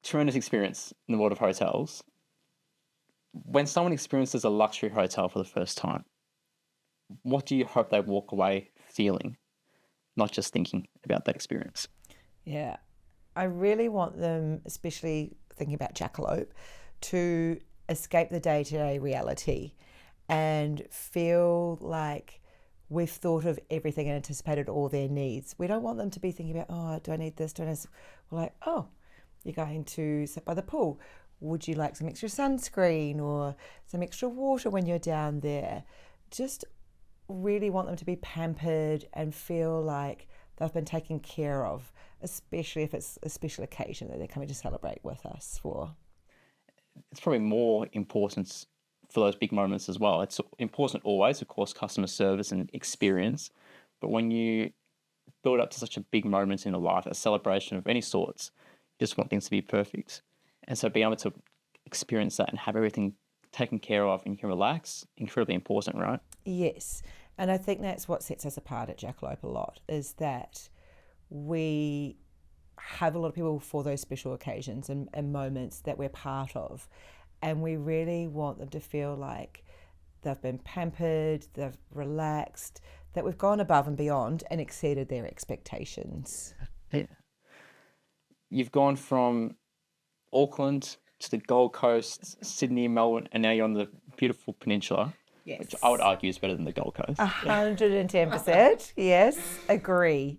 tremendous experience in the world of hotels. When someone experiences a luxury hotel for the first time, what do you hope they walk away feeling, not just thinking about that experience? Yeah, I really want them, especially thinking about Jackalope, to escape the day-to-day reality and feel like we've thought of everything and anticipated all their needs. We don't want them to be thinking about, oh, do I need this? Do I need this? We're like, oh, you're going to sit by the pool. Would you like some extra sunscreen or some extra water when you're down there? Just really want them to be pampered and feel like they've been taken care of, especially if it's a special occasion that they're coming to celebrate with us for. It's probably more important for those big moments as well. It's important always, of course, customer service and experience. But when you build up to such a big moment in a life, a celebration of any sorts, you just want things to be perfect. And so being able to experience that and have everything taken care of and you can relax, incredibly important, right? Yes. And I think that's what sets us apart at Jackalope a lot, is that we have a lot of people for those special occasions and moments that we're part of. And we really want them to feel like they've been pampered, they've relaxed, that we've gone above and beyond and exceeded their expectations. Yeah. You've gone from Auckland to the Gold Coast, Sydney, Melbourne, and now you're on the beautiful peninsula, Yes. which I would argue is better than the Gold Coast. 110%. Yes, agree.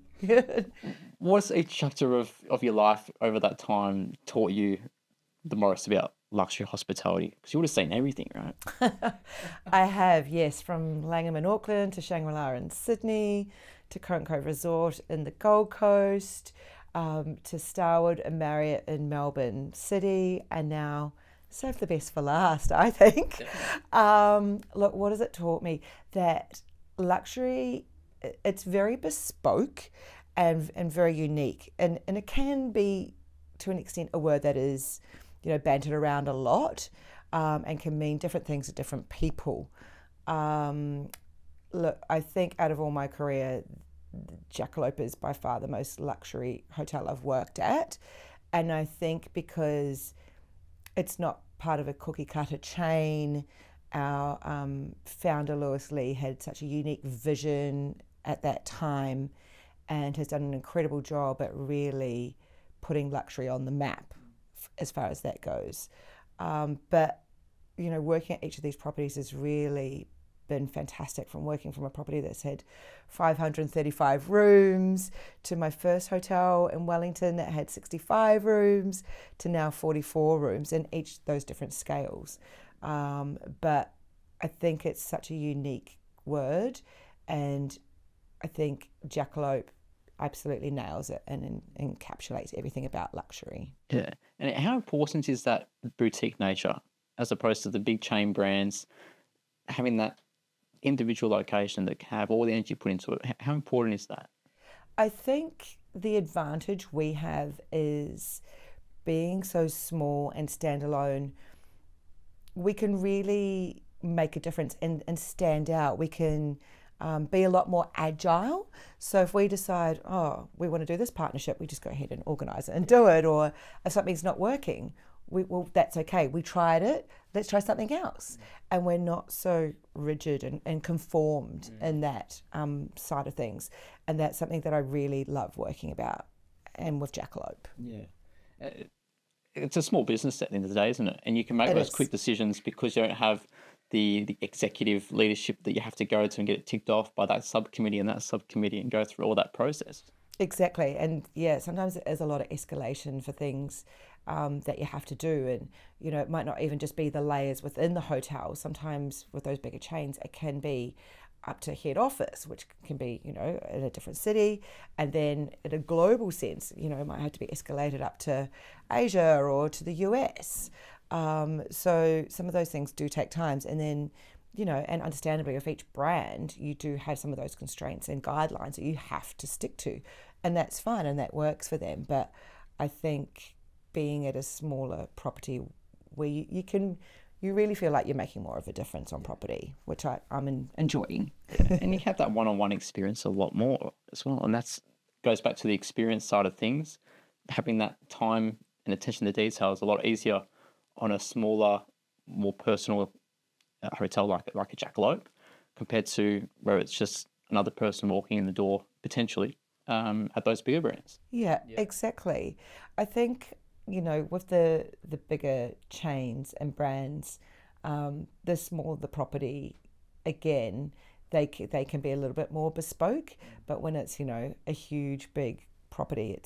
What's each chapter of your life over that time taught you the most about luxury hospitality? Because you would have seen everything, right? I have, yes, from Langham in Auckland to Shangri-La in Sydney to Current Cove Resort in the Gold Coast, to Starwood and Marriott in Melbourne City, and now save the best for last, I think. Look, what has it taught me? That luxury, it's very bespoke and very unique, and it can be, to an extent, a word that is, bantered around a lot, and can mean different things to different people. Look, I think out of all my career, Jackalope is by far the most luxury hotel I've worked at. And I think because it's not part of a cookie cutter chain, our founder Lewis Lee had such a unique vision at that time and has done an incredible job at really putting luxury on the map as far as that goes. But, working at each of these properties has really been fantastic, from working from a property that's had 535 rooms to my first hotel in Wellington that had 65 rooms to now 44 rooms in each those different scales. But I think it's such a unique word, and I think Jackalope absolutely nails it and encapsulates everything about luxury. Yeah. And how important is that boutique nature as opposed to the big chain brands, having that individual location that can have all the energy put into it? How important is that? I think the advantage we have is being so small and standalone, we can really make a difference and stand out. We can be a lot more agile. So if we decide, we want to do this partnership, we just go ahead and organise it and do it. Or if something's not working, well, that's okay. We tried it. Let's try something else. And we're not so rigid and conformed in that side of things. And that's something that I really love working about and with Jackalope. Yeah. It's a small business at the end of the day, isn't it? And you can make those quick decisions because you don't have the executive leadership that you have to go to and get it ticked off by that subcommittee and that subcommittee and go through all that process. Exactly. And sometimes it is a lot of escalation for things that you have to do. And, it might not even just be the layers within the hotel. Sometimes with those bigger chains, it can be up to head office, which can be, in a different city. And then in a global sense, it might have to be escalated up to Asia or to the US. So some of those things do take time. And then, and understandably with each brand, you do have some of those constraints and guidelines that you have to stick to. And that's fine and that works for them. But I think being at a smaller property where you really feel like you're making more of a difference on property, which I'm enjoying. And you have that one-on-one experience a lot more as well. And that's goes back to the experience side of things, having that time and attention to detail is a lot easier on a smaller, more personal hotel like a Jackalope compared to where it's just another person walking in the door potentially at those bigger brands. Yeah, exactly. I think, with the bigger chains and brands, the smaller the property, again, they can be a little bit more bespoke. But when it's, a huge, big property,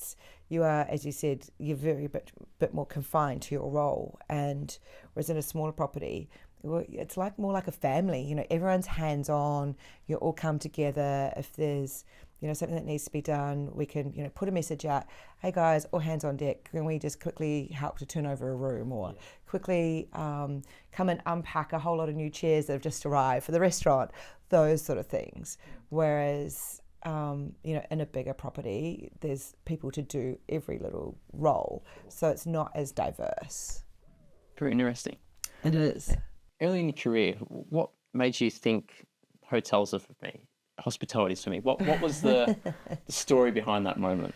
you are, as you said, you're very bit more confined to your role. And whereas in a smaller property, it's more like a family. Everyone's hands-on. You all come together. If there's something that needs to be done, we can put a message out. Hey guys, all hands on deck. Can we just quickly help to turn over a room, or quickly come and unpack a whole lot of new chairs that have just arrived for the restaurant? Those sort of things. Whereas in a bigger property, there's people to do every little role, so it's not as diverse. Very interesting. It is. Early in your career, what made you think hotels are for me? Hospitality is for me. What was the story behind that moment?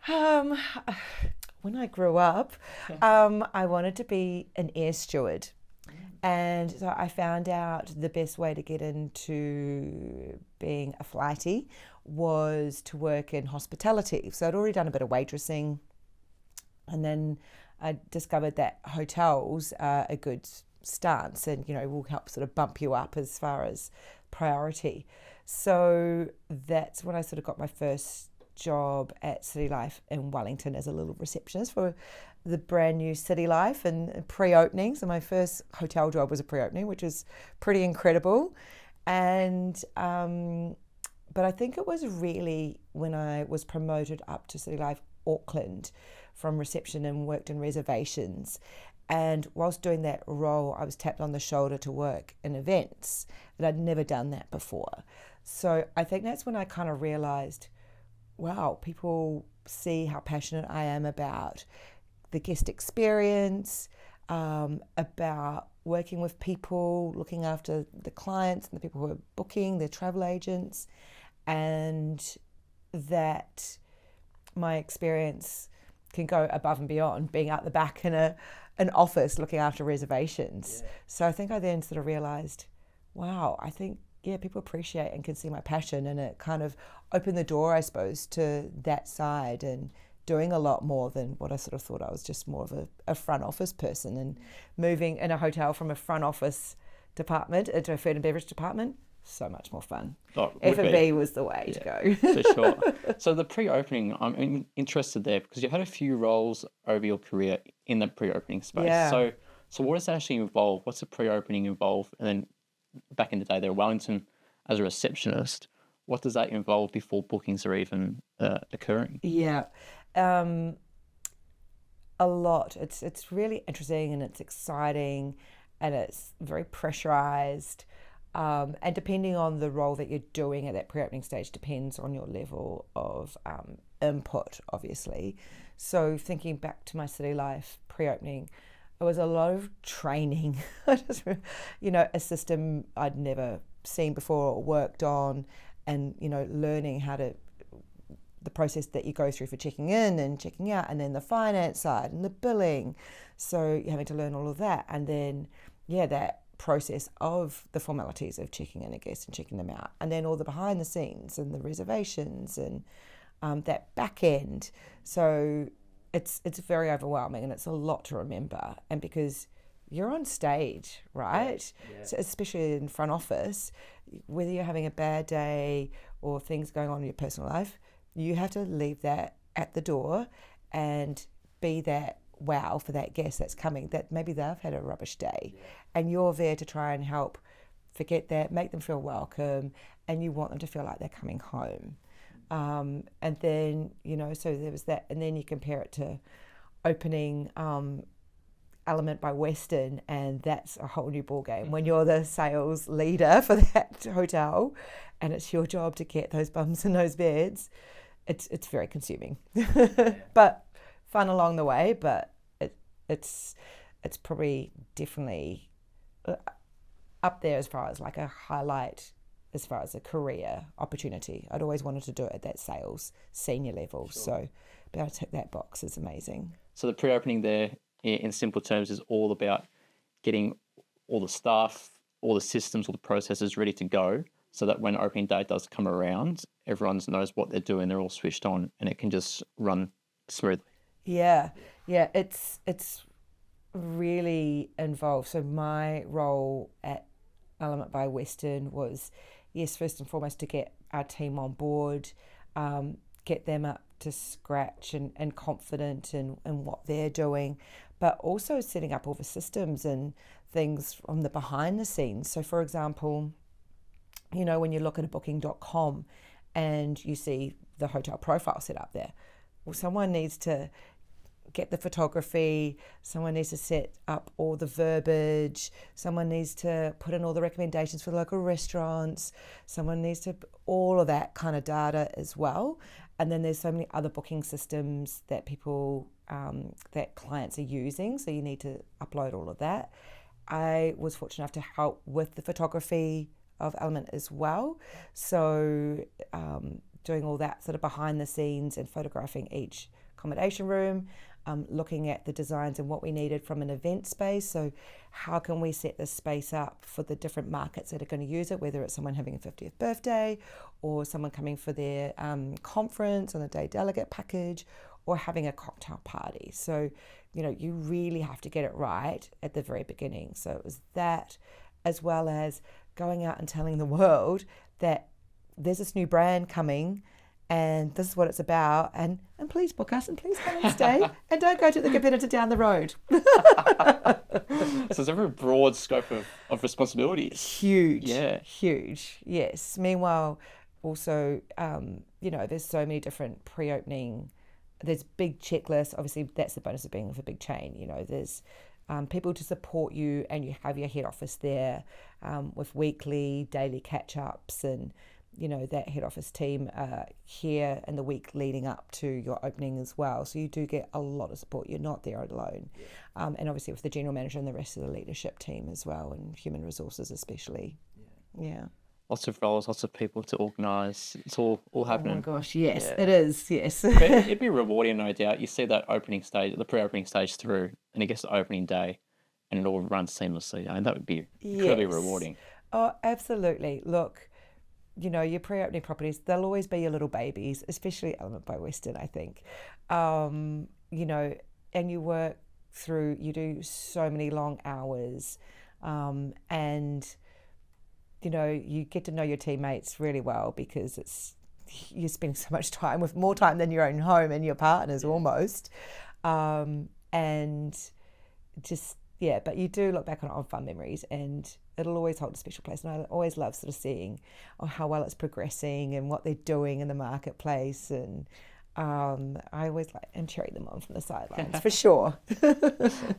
When I grew up, I wanted to be an air steward. And so I found out the best way to get into being a flighty was to work in hospitality. So I'd already done a bit of waitressing, and then I discovered that hotels are a good stance and, will help sort of bump you up as far as priority. So that's when I sort of got my first job at City Life in Wellington as a little receptionist for the brand new City Life and pre-opening. So my first hotel job was a pre-opening, which was pretty incredible. And but I think it was really when I was promoted up to City Life Auckland from reception and worked in reservations. And whilst doing that role, I was tapped on the shoulder to work in events, and I'd never done that before. So I think that's when I kind of realised, wow, people see how passionate I am about the guest experience, about working with people, looking after the clients and the people who are booking, their travel agents, and that my experience can go above and beyond being out the back in an office looking after reservations. Yeah. So I think I then sort of realised, wow, I think, people appreciate and can see my passion, and it kind of opened the door, I suppose, to that side and doing a lot more than what I sort of thought I was just more of a front office person, and moving in a hotel from a front office department into a food and beverage department. So much more fun. F&B was the way to go. For sure. So the pre-opening, I'm interested there because you had a few roles over your career in the pre-opening space. Yeah. So what does that actually involve? What's the pre-opening involve? And then back in the day there, Wellington as a receptionist, what does that involve before bookings are even occurring? Yeah. A lot. It's really interesting and it's exciting and it's very pressurized. And depending on the role that you're doing at that pre-opening stage depends on your level of input, obviously. So thinking back to my City Life pre-opening, it was a lot of training. A system I'd never seen before or worked on, and, learning how to, the process that you go through for checking in and checking out, and then the finance side and the billing. So you're having to learn all of that. And then, that process of the formalities of checking in a guest and checking them out, and then all the behind the scenes and the reservations and that back end. So it's very overwhelming and it's a lot to remember. And because you're on stage, right? Yeah. So especially in front office, whether you're having a bad day or things going on in your personal life, you have to leave that at the door and be that wow for that guest that's coming, that maybe they've had a rubbish day, and you're there to try and help forget that, make them feel welcome, and you want them to feel like they're coming home. And then, so there was that, and then you compare it to opening Element by Western, and that's a whole new ball game when you're the sales leader for that hotel and it's your job to get those bums in those beds. It's very consuming. But fun along the way, but it's probably definitely up there as far as like a highlight, as far as a career opportunity. I'd always wanted to do it at that sales senior level. Sure. So be able to tick that box is amazing. So the pre-opening there, in simple terms, is all about getting all the staff, all the systems, all the processes ready to go, so that when opening day does come around, everyone knows what they're doing, they're all switched on, and it can just run smoothly. Yeah, it's really involved. So my role at Element by Western was, yes, first and foremost to get our team on board, get them up to scratch and confident in what they're doing, but also setting up all the systems and things from the behind the scenes. So for example, you know, when you look at a booking.com and you see the hotel profile set up there, well, someone needs to get the photography, someone needs to set up all the verbiage, someone needs to put in all the recommendations for the local restaurants, someone needs to all of that kind of data as well. And then there's so many other booking systems that people, that clients are using, so you need to upload all of that. I was fortunate enough to help with the photography of Element as well, so doing all that sort of behind the scenes and photographing each accommodation room, looking at the designs and what we needed from an event space. So how can we set this space up for the different markets that are going to use it, whether it's someone having a 50th birthday or someone coming for their conference on a day delegate package or having a cocktail party. So, you know, you really have to get it right at the very beginning. So it was that, as well as going out and telling the world that there's this new brand coming and this is what it's about, and please book us, and please come and stay, and don't go to the competitor down the road. So there's a very broad scope of responsibilities. Huge. Yeah. Huge, yes. Meanwhile, also, you know, there's so many different pre-opening, there's big checklists. Obviously, that's the bonus of being with a big chain. You know, there's people to support you, and you have your head office there with weekly, daily catch-ups, and you know, that head office team here in the week leading up to your opening as well. So you do get a lot of support. You're not there alone. Yeah. And obviously with the general manager and the rest of the leadership team as well, and human resources especially. Yeah. Lots of roles, lots of people to organise. It's all happening. Oh my gosh, yes, it is, yes. But it'd be rewarding, no doubt. You see that opening stage, the pre-opening stage through, and it gets to opening day, and it all runs seamlessly. And that would be incredibly rewarding. Oh, absolutely. Look, you know, your pre-opening properties, they'll always be your little babies, especially Element by Western, I think. You know, and you work through, you do so many long hours, and, you know, you get to know your teammates really well because you're spending so much time with more time than your own home and your partners almost. And just, yeah, but you do look back on fun memories, and it'll always hold a special place. And I always love sort of seeing how well it's progressing and what they're doing in the marketplace. And I always like and cheering them on from the sidelines for sure.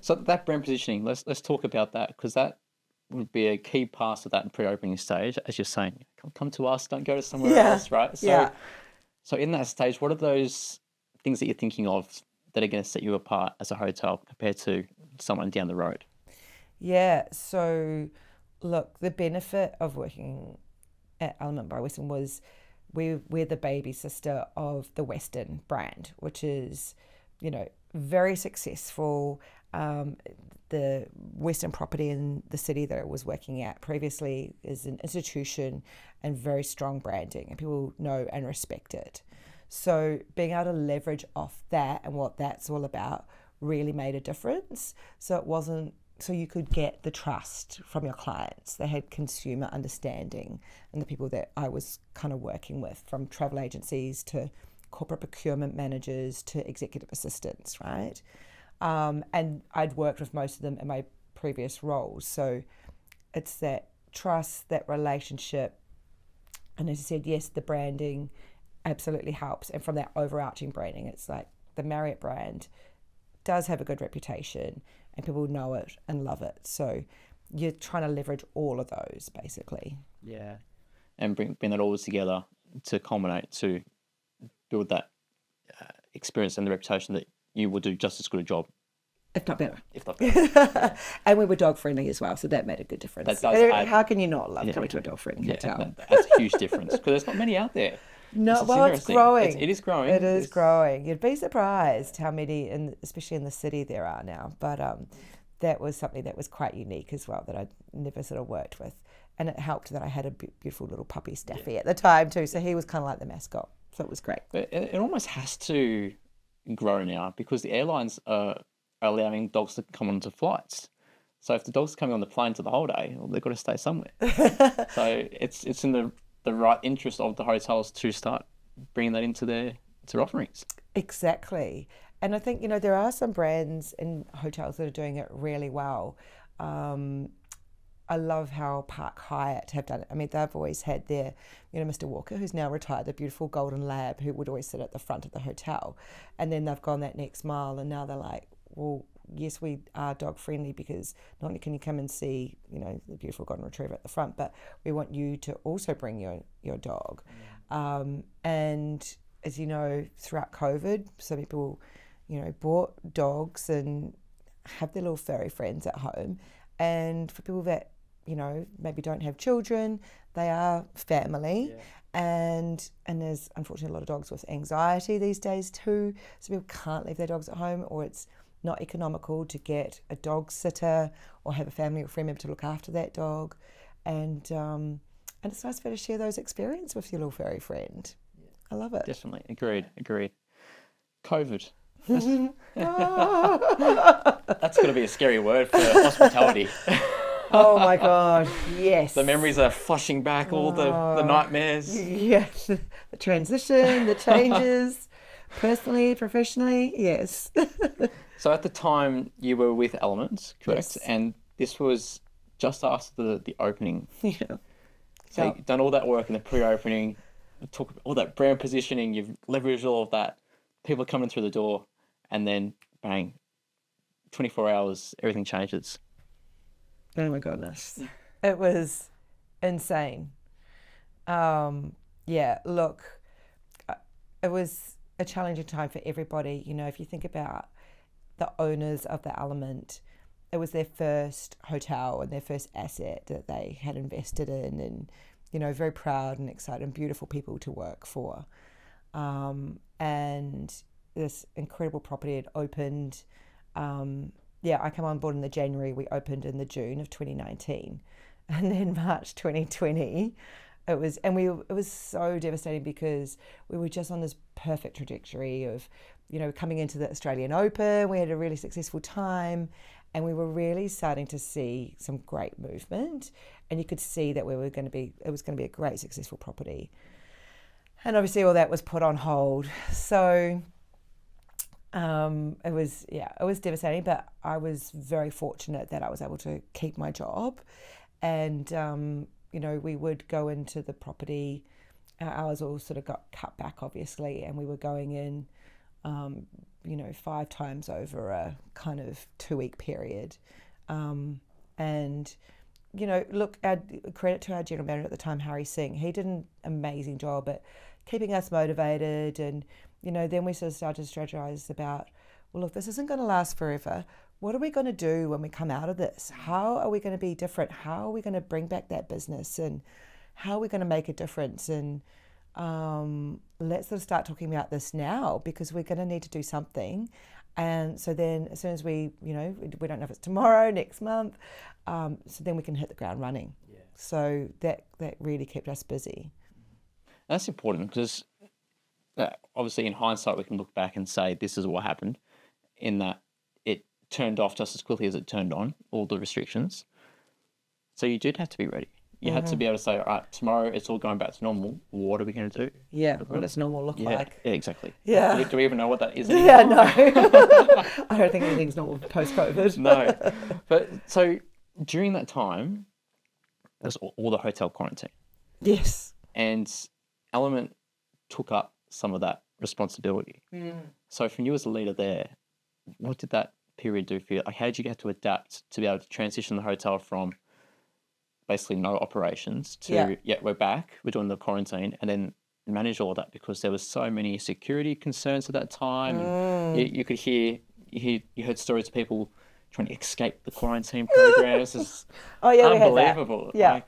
So that brand positioning, let's talk about that, because that would be a key part of that pre-opening stage, as you're saying. Come to us, don't go to somewhere else, right? So in that stage, what are those things that you're thinking of that are going to set you apart as a hotel compared to someone down the road? Yeah, so look, the benefit of working at Element by Western was we're the baby sister of the Western brand, which is, you know, very successful. The Western property in the city that I was working at previously is an institution and very strong branding, and people know and respect it. So being able to leverage off that and what that's all about really made a difference. So you could get the trust from your clients. They had consumer understanding, and the people that I was kind of working with, from travel agencies to corporate procurement managers to executive assistants, right? And I'd worked with most of them in my previous roles. So it's that trust, that relationship. And as I said, yes, the branding absolutely helps. And from that overarching branding, it's like the Marriott brand does have a good reputation and people know it and love it. So you're trying to leverage all of those basically. Yeah. And bring that all together to culminate to build that experience and the reputation that you will do just as good a job. If not better. If not better. And we were dog friendly as well, so that made a good difference. That does How can you not love coming to a dog friendly hotel? That's a huge difference because there's not many out there. No, It's well, it's interesting. growing. It is growing. It is growing. You'd be surprised how many, especially in the city, there are now. But that was something that was quite unique as well that I'd never sort of worked with. And it helped that I had a beautiful little puppy Staffy at the time too. So he was kind of like the mascot. So it was great. But it almost has to grow now because the airlines are allowing dogs to come onto flights. So if the dog's coming on the plane for the whole day, well, they've got to stay somewhere. So it's in the right interest of the hotels to start bringing that into their offerings. Exactly. And I think, there are some brands and hotels that are doing it really well. I love how Park Hyatt have done it. I mean, they've always had their, Mr. Walker, who's now retired, the beautiful golden lab who would always sit at the front of the hotel. And then they've gone that next mile and now they're like, well, yes, we are dog friendly because not only can you come and see, the beautiful golden retriever at the front, but we want you to also bring your dog. And as you know, throughout COVID, some people, bought dogs and have their little furry friends at home. And for people that, maybe don't have children, they are family. Yeah. And there's unfortunately a lot of dogs with anxiety these days too. So people can't leave their dogs at home, or it's not economical to get a dog sitter or have a family or friend member to look after that dog. And it's nice for you to share those experiences with your little furry friend. Yeah. I love it. Definitely. Agreed. COVID. That's going to be a scary word for hospitality. Oh my God, yes. The memories are flushing back, all the nightmares. Yes, the transition, the changes, personally, professionally, yes. So at the time you were with Elements, correct? Yes. And this was just after the opening. Yeah. So you've done all that work in the pre-opening, talk all that brand positioning, you've leveraged all of that, people are coming through the door, and then bang, 24 hours, everything changes. Oh my goodness. It was insane. Look, it was a challenging time for everybody. If you think about the owners of the Element, it was their first hotel and their first asset that they had invested in, and, very proud and excited and beautiful people to work for. And this incredible property had opened. I came on board in the January. We opened in the June of 2019, and then March 2020, it was so devastating because we were just on this perfect trajectory of, coming into the Australian Open. We had a really successful time, and we were really starting to see some great movement, and you could see that it was going to be a great successful property, and obviously all that was put on hold. So. It was devastating, but I was very fortunate that I was able to keep my job, and we would go into the property. Our hours all sort of got cut back, obviously, and we were going in, 5 times over a kind of 2-week period, look, credit to our general manager at the time, Harry Singh. He did an amazing job at keeping us motivated, and then we sort of started to strategize about, well, look, this isn't going to last forever. What are we going to do when we come out of this? How are we going to be different? How are we going to bring back that business? And how are we going to make a difference? And let's sort of start talking about this now, because we're going to need to do something. And so then as soon as we don't know if it's tomorrow, next month, so then we can hit the ground running. Yeah. So that really kept us busy. That's important because obviously in hindsight we can look back and say this is what happened, in that it turned off just as quickly as it turned on, all the restrictions. So you did have to be ready. You had to be able to say, all right, tomorrow it's all going back to normal. What are we going to do? Yeah, what does normal look like? Yeah, exactly. Yeah. Do we even know what that is anymore? Yeah, no. I don't think anything's normal post-COVID. No. But so during that time, there's all the hotel quarantine. Yes. And Element took up some of that responsibility. So from you as a leader there, what did that period do for you? Like, how did you get to adapt to be able to transition the hotel from basically no operations to, we're back, we're doing the quarantine, and then manage all of that, because there was so many security concerns at that time. And you could hear, you heard stories of people trying to escape the quarantine programs. It's unbelievable. Yeah.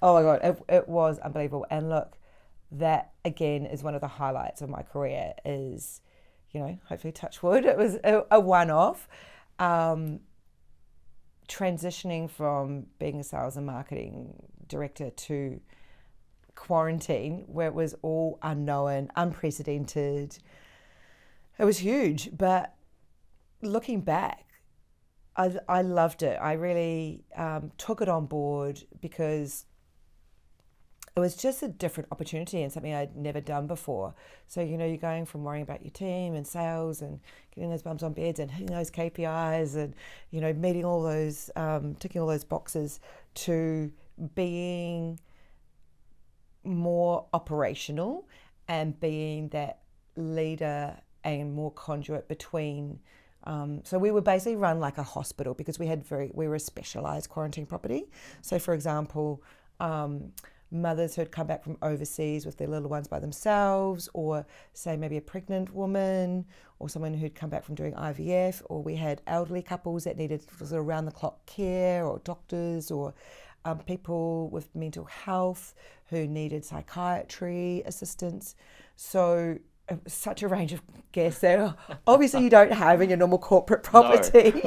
Oh my God, it was unbelievable. And look, that again is one of the highlights of my career. Is, hopefully touch wood, it was a one-off. Transitioning from being a sales and marketing director to quarantine, where it was all unknown, unprecedented. It was huge, but looking back, I loved it. I really took it on board because it was just a different opportunity and something I'd never done before. So, you're going from worrying about your team and sales and getting those bums on beds and hitting those KPIs and, meeting all those, ticking all those boxes, to being more operational and being that leader and more conduit between. So we were basically run like a hospital because we were a specialised quarantine property. So, for example, mothers who'd come back from overseas with their little ones by themselves, or say maybe a pregnant woman, or someone who'd come back from doing IVF, or we had elderly couples that needed sort of round-the-clock care, or doctors, or people with mental health who needed psychiatry assistance. So it was such a range of guests that obviously you don't have in your normal corporate property.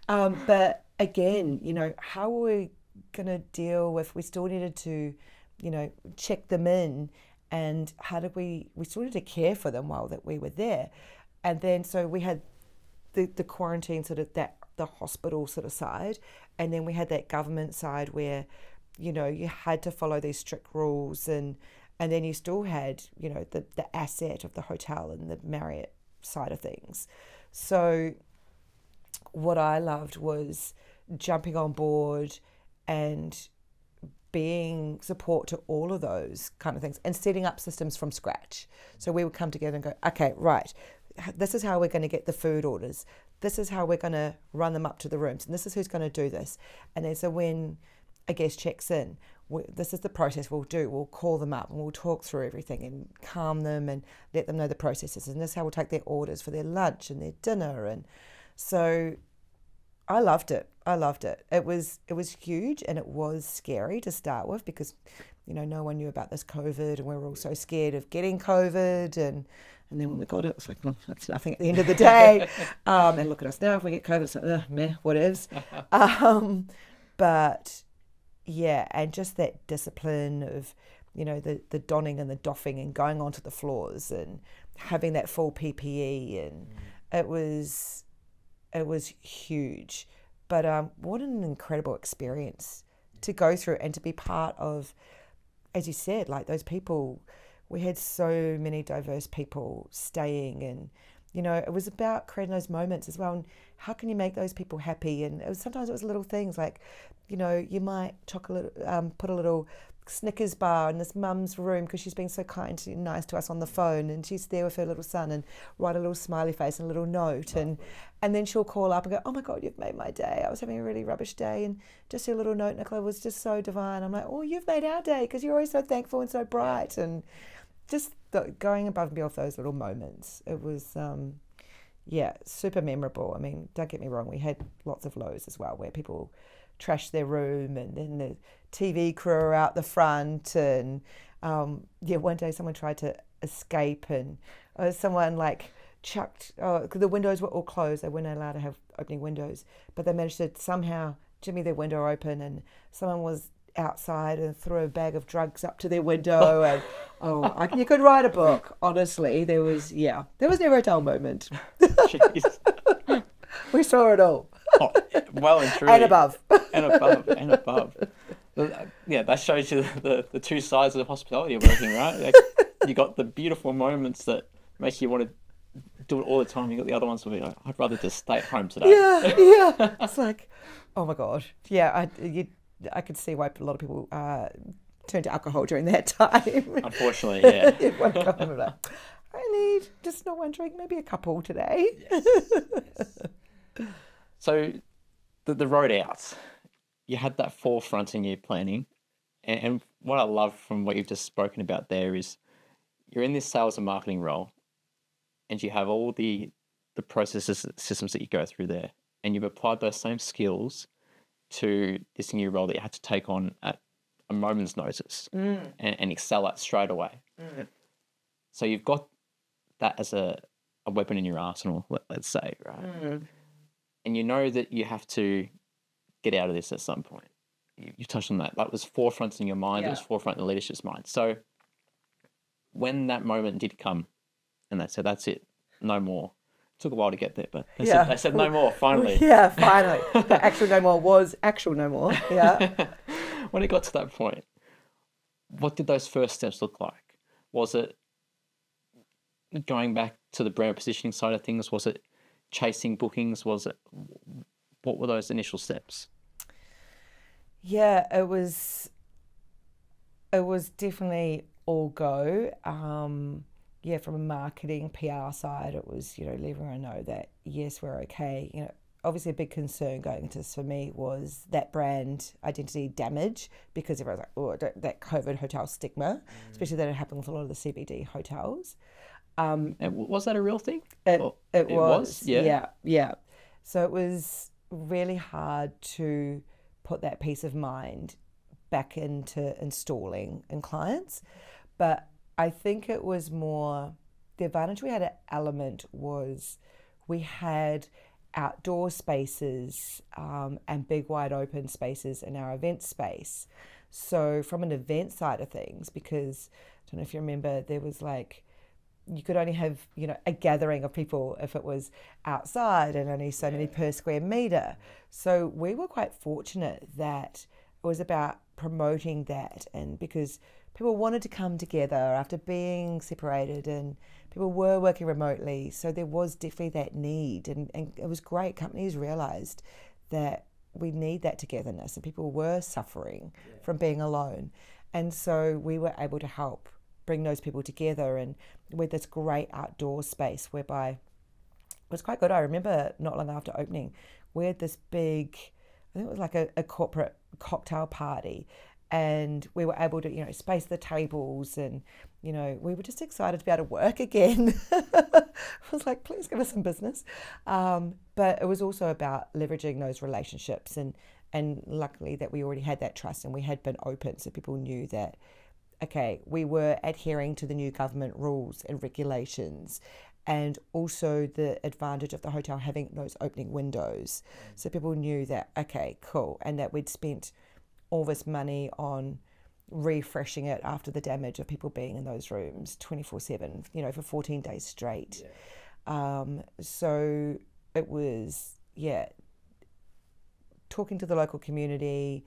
No. But again, how were we going to deal with, we still needed to, check them in, and how did we still needed to care for them while that we were there. And then so we had the quarantine sort of the hospital sort of side, and then we had that government side where, you had to follow these strict rules, and then you still had, the asset of the hotel and the Marriott side of things. So what I loved was jumping on board and being support to all of those kind of things and setting up systems from scratch. So we would come together and go, okay, right, this is how we're going to get the food orders. This is how we're going to run them up to the rooms. And this is who's going to do this. And then so when a guest checks in, this is the process we'll do. We'll call them up and we'll talk through everything and calm them and let them know the processes. And this is how we'll take their orders for their lunch and their dinner. And so I loved it. It was huge, and it was scary to start with because, no one knew about this COVID, and we were all so scared of getting COVID. And then when we got it, it's like, well, that's nothing at the end of the day. And look at us now. If we get COVID, it's like, meh, whatevs. But yeah, and just that discipline of, the donning and the doffing and going onto the floors and having that full PPE, and it was huge. But what an incredible experience to go through and to be part of, as you said, like those people. We had so many diverse people staying, and it was about creating those moments as well. And how can you make those people happy? And sometimes it was little things like, you might put a little Snickers bar in this mum's room because she's been so kind and nice to us on the phone, and she's there with her little son, and write a little smiley face and a little note, and then she'll call up and go, oh my God, you've made my day. I was having a really rubbish day, and just your little note, Nicola, was just so divine. I'm like, oh, you've made our day because you're always so thankful and so bright. And just going above and beyond those little moments. It was, super memorable. I mean, don't get me wrong, we had lots of lows as well where people trashed their room, and then the TV crew are out the front, and one day someone tried to escape, and someone chucked, because the windows were all closed, they weren't allowed to have opening windows, but they managed to somehow jimmy their window open, and someone was outside and threw a bag of drugs up to their window, and you could write a book. Honestly, there was never a dull moment. We saw it all. Oh, well and truly. And above. And above. Yeah, that shows you the two sides of hospitality are working, right? Like, you got the beautiful moments that make you want to do it all the time. You got the other ones where you're like, I'd rather just stay at home today. Yeah. It's like, oh my God. Yeah, I could see why a lot of people turned to alcohol during that time. Unfortunately, yeah. I need just not one drink, maybe a couple today. Yes. So the road out, you had that forefront in your planning. And what I love from what you've just spoken about there is you're in this sales and marketing role, and you have all the processes, systems that you go through there, and you've applied those same skills to this new role that you had to take on at a moment's notice and excel at straight away. So you've got that as a weapon in your arsenal, let's say, right? And you know that you have to get out of this at some point. You touched on that. That was forefront in your mind. It was forefront in the leadership's mind. So when that moment did come and they said, that's it, no more. It took a while to get there, but they said no more, finally. Yeah, finally. The actual no more was actual no more. Yeah. When it got to that point, what did those first steps look like? Was it going back to the brand positioning side of things? Was it chasing bookings? What were those initial steps? Yeah, it was definitely all go. From a marketing PR side, it was, letting everyone know that, yes, we're okay. Obviously a big concern going into this for me was that brand identity damage, because everyone's like, oh, that COVID hotel stigma, especially that it happened with a lot of the CBD hotels. And was that a real thing? It was. Yeah. So it was really hard to put that peace of mind back into installing in clients. But I think it was more, the advantage we had at Element was we had outdoor spaces and big wide open spaces in our event space. So from an event side of things, because I don't know if you remember, there was you could only have, a gathering of people if it was outside and only so many per square meter. So we were quite fortunate that it was about promoting that, and because people wanted to come together after being separated and people were working remotely. So there was definitely that need, and it was great. Companies realized that we need that togetherness, and people were suffering from being alone. And so we were able to help bring those people together, and with this great outdoor space whereby it was quite good. I remember not long after opening, we had this big, I think it was like a corporate cocktail party, and we were able to, space the tables, and, we were just excited to be able to work again. I was like, please give us some business. But it was also about leveraging those relationships, and luckily that we already had that trust, and we had been open, so people knew that, okay, we were adhering to the new government rules and regulations, and also the advantage of the hotel having those opening windows. So people knew that, okay, cool, and that we'd spent all this money on refreshing it after the damage of people being in those rooms 24/7, for 14 days straight. So it was, talking to the local community,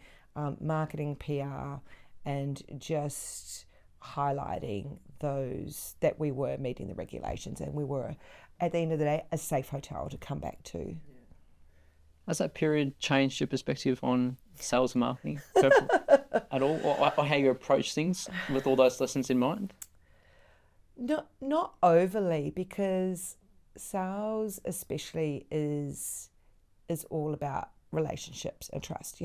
marketing, PR, and just highlighting those that we were meeting the regulations, and we were, at the end of the day, a safe hotel to come back to. Has that period changed your perspective on sales and marketing at all, or how you approach things with all those lessons in mind? Not overly, because sales especially is all about relationships and trust.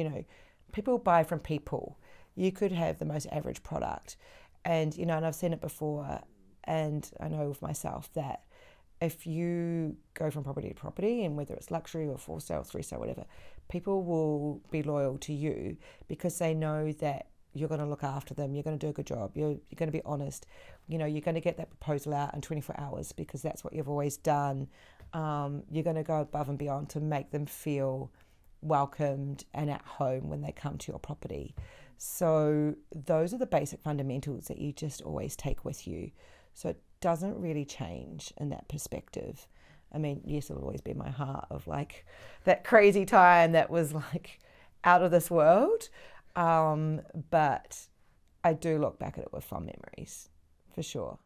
People buy from people. You could have the most average product, and and I've seen it before, and I know of myself that if you go from property to property, and whether it's luxury or 4-star, 3-star, whatever, people will be loyal to you because they know that you're going to look after them, you're going to do a good job, you're going to be honest, you're going to get that proposal out in 24 hours because that's what you've always done. You're going to go above and beyond to make them feel welcomed and at home when they come to your property. So those are the basic fundamentals that you just always take with you. So it doesn't really change in that perspective. I mean, yes, it'll always be in my heart of that crazy time that was out of this world. But I do look back at it with fond memories, for sure.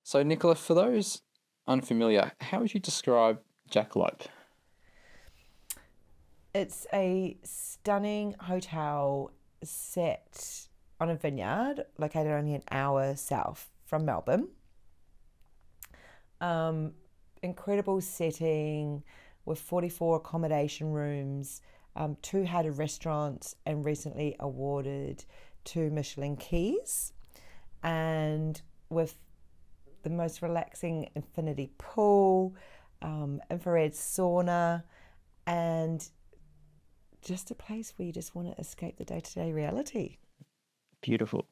So Nicola, for those unfamiliar, how would you describe Jackalope? It's a stunning hotel set on a vineyard located only an hour south from Melbourne. Incredible setting with 44 accommodation rooms, 2 headed restaurants, and recently awarded 2 Michelin Keys, and with the most relaxing infinity pool, infrared sauna, and just a place where you just want to escape the day-to-day reality. Beautiful,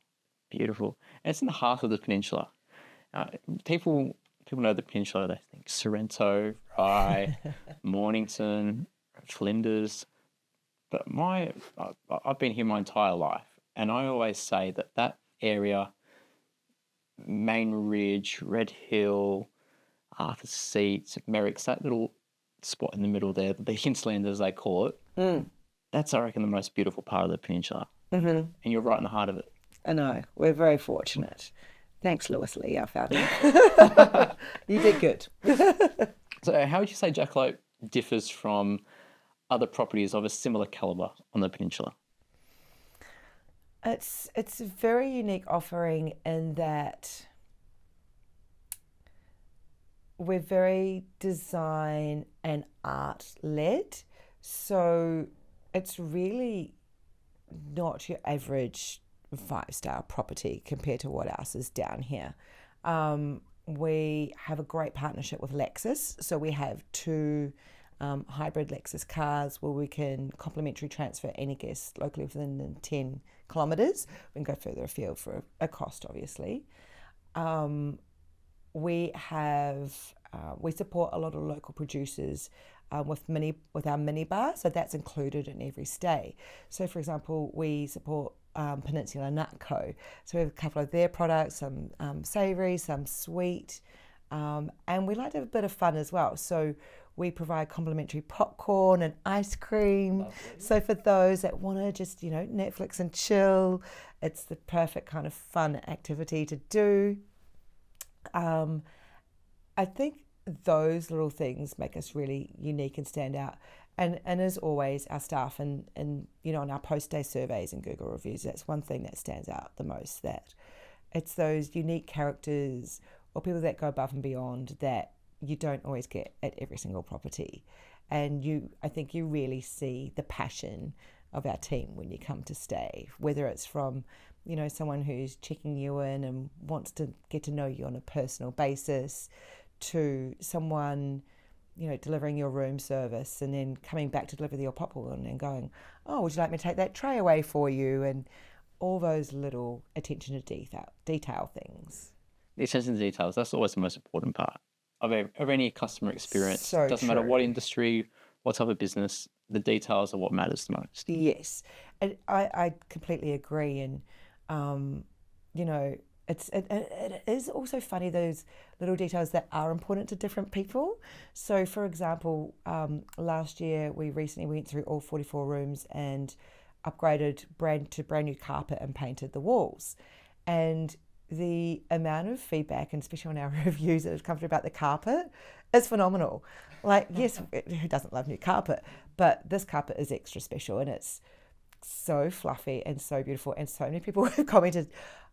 beautiful. And it's in the heart of the peninsula. Uh, people know the peninsula. They think Sorrento, Rye, Mornington, Flinders. But I've been here my entire life, and I always say that area, Main Ridge, Red Hill, Arthur's Seat, St Merrick's, that little spot in the middle there, the hinterland as they call it, that's, I reckon, the most beautiful part of the peninsula. Mm-hmm. And you're right in the heart of it. I know. We're very fortunate. Thanks, Lewis Lee, our founder. You did good. So how would you say Jackalope differs from other properties of a similar calibre on the peninsula? It's a very unique offering in that we're very design and art led. So it's really not your average 5-star property compared to what else is down here. We have a great partnership with Lexus. So we have 2 hybrid Lexus cars where we can complimentary transfer any guest locally within 10 kilometres. We can go further afield for a cost, obviously. We support a lot of local producers with our minibar, so that's included in every stay. So, for example, we support Peninsula Nut Co. So we have a couple of their products, some savoury, some sweet, and we like to have a bit of fun as well. So we provide complimentary popcorn and ice cream. Lovely. So for those that want to just, Netflix and chill, it's the perfect kind of fun activity to do. I think those little things make us really unique and stand out. And as always, our staff and on our post-day surveys and Google reviews, that's one thing that stands out the most, that it's those unique characters or people that go above and beyond that you don't always get at every single property. And I think you really see the passion of our team when you come to stay, whether it's from, someone who's checking you in and wants to get to know you on a personal basis, to someone, delivering your room service and then coming back to deliver your popcorn and going, oh, would you like me to take that tray away for you? And all those little attention to detail things. The attention to details, that's always the most important part of any customer experience. So doesn't matter what industry, what type of business, the details are what matters the most. Yes, and I completely agree. And, it is also funny, those little details that are important to different people. So, for example, last year we recently went through all 44 rooms and upgraded brand new carpet and painted the walls. And the amount of feedback, and especially on our reviews that have come through about the carpet, is phenomenal. Like, yes, who doesn't love new carpet? But this carpet is extra special, and it's so fluffy and so beautiful. And so many people have commented,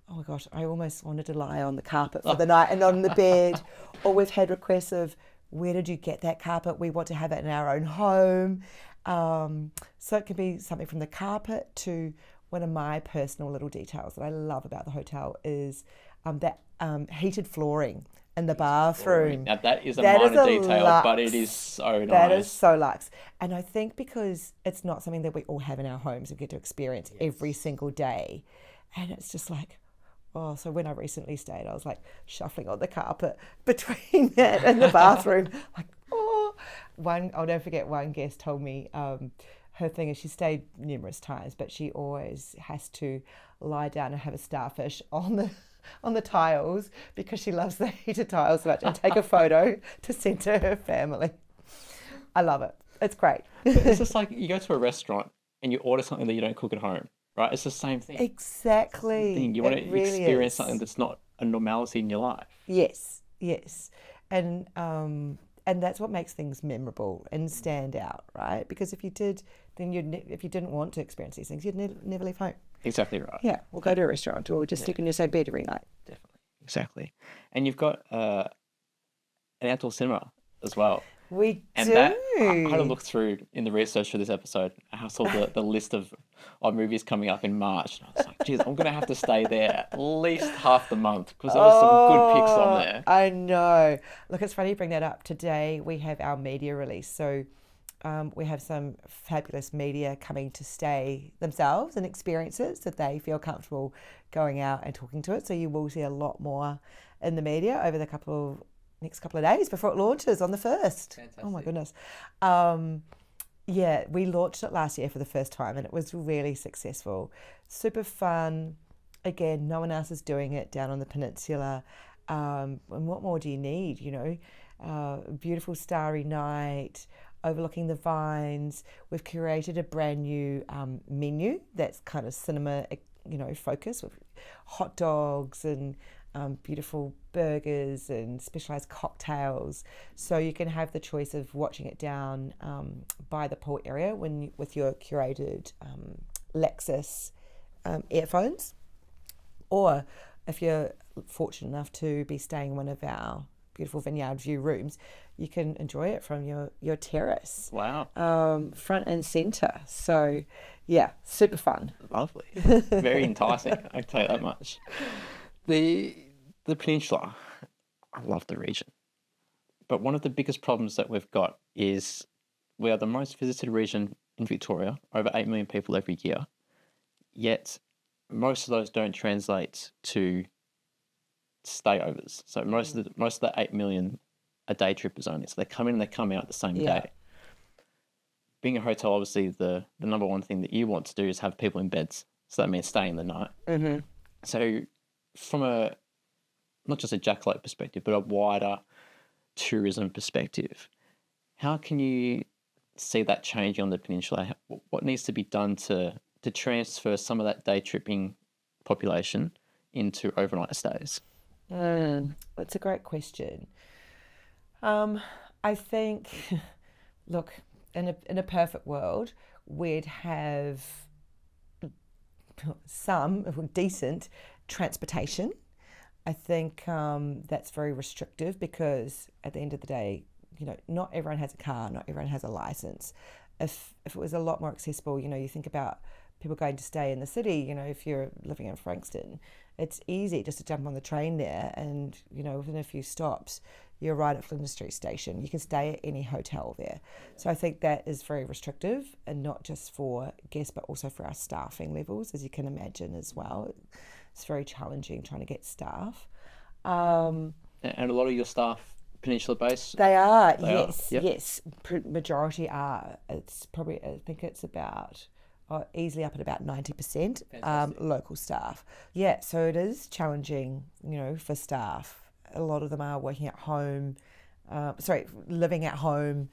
oh my gosh, I almost wanted to lie on the carpet for the night and not on the bed. Or we've had requests of, where did you get that carpet? We want to have it in our own home. So it can be something from the carpet to one of my personal little details that I love about the hotel is that heated flooring in the bathroom. Now that is a minor detail, but it is so nice. That is so luxe. And I think because it's not something that we all have in our homes and get to experience every single day. And it's just like, oh, so when I recently stayed, I was like shuffling on the carpet between that and the bathroom. Like, oh. I'll never forget, one guest told me her thing is she stayed numerous times, but she always has to lie down and have a starfish on the tiles because she loves the heated tiles so much, and take a photo to send to her family. I love it. It's great. It's just like you go to a restaurant and you order something that you don't cook at home, right? It's the same thing. Exactly. You want to experience something that's not a normality in your life. Yes. And that's what makes things memorable and stand out, right? Because if you did, then if you didn't want to experience these things, you'd never leave home. Exactly right. Yeah, we'll go to a restaurant or just stick in your same bed every night. Definitely. Exactly. And you've got an outdoor cinema as well. We and do. That, I had a look through in the research for this episode. I saw the list of movies coming up in March. And I was like, geez, I'm going to have to stay there at least half the month because there was some good picks on there. I know. Look, it's funny you bring that up. Today we have our media release. So We have some fabulous media coming to stay themselves and experiences that they feel comfortable going out and talking to it. So you will see a lot more in the media over the next couple of days before it launches on the 1st. Fantastic. Oh my goodness. Yeah, we launched it last year for the first time and it was really successful. Super fun. Again, no one else is doing it down on the peninsula. And what more do you need, beautiful starry night, overlooking the vines. We've curated a brand new menu that's kind of cinema, focused with hot dogs and beautiful burgers and specialised cocktails. So you can have the choice of watching it down by the pool area with your curated Lexus earphones. Or if you're fortunate enough to be staying in one of our beautiful vineyard view rooms, you can enjoy it from your terrace. Wow. Front and centre. So, yeah, super fun. Lovely. Very enticing, I can tell you that much. The peninsula, I love the region. But one of the biggest problems that we've got is we are the most visited region in Victoria, over 8 million people every year. Yet, most of those don't translate to stayovers. So most of the 8 million are day trippers only. So they come in and they come out the same day. Being a hotel, obviously the number one thing that you want to do is have people in beds. So that means staying the night. Mm-hmm. So from not just a Jackalope perspective, but a wider tourism perspective, how can you see that changing on the peninsula? What needs to be done to transfer some of that day tripping population into overnight stays? That's a great question. I think, look, in a perfect world, we'd have some decent transportation. I think that's very restrictive because at the end of the day, not everyone has a car, not everyone has a license. If it was a lot more accessible, you think about people going to stay in the city, if you're living in Frankston, it's easy just to jump on the train there and, within a few stops, you're right at Flinders Street Station. You can stay at any hotel there. So I think that is very restrictive, and not just for guests, but also for our staffing levels, as you can imagine as well. It's very challenging trying to get staff. And a lot of your staff Peninsula based? They are, Yes. yes. Majority are. It's probably, I think it's about easily up at about 90% local staff. Yeah, so it is challenging, for staff. A lot of them are working at home, living at home,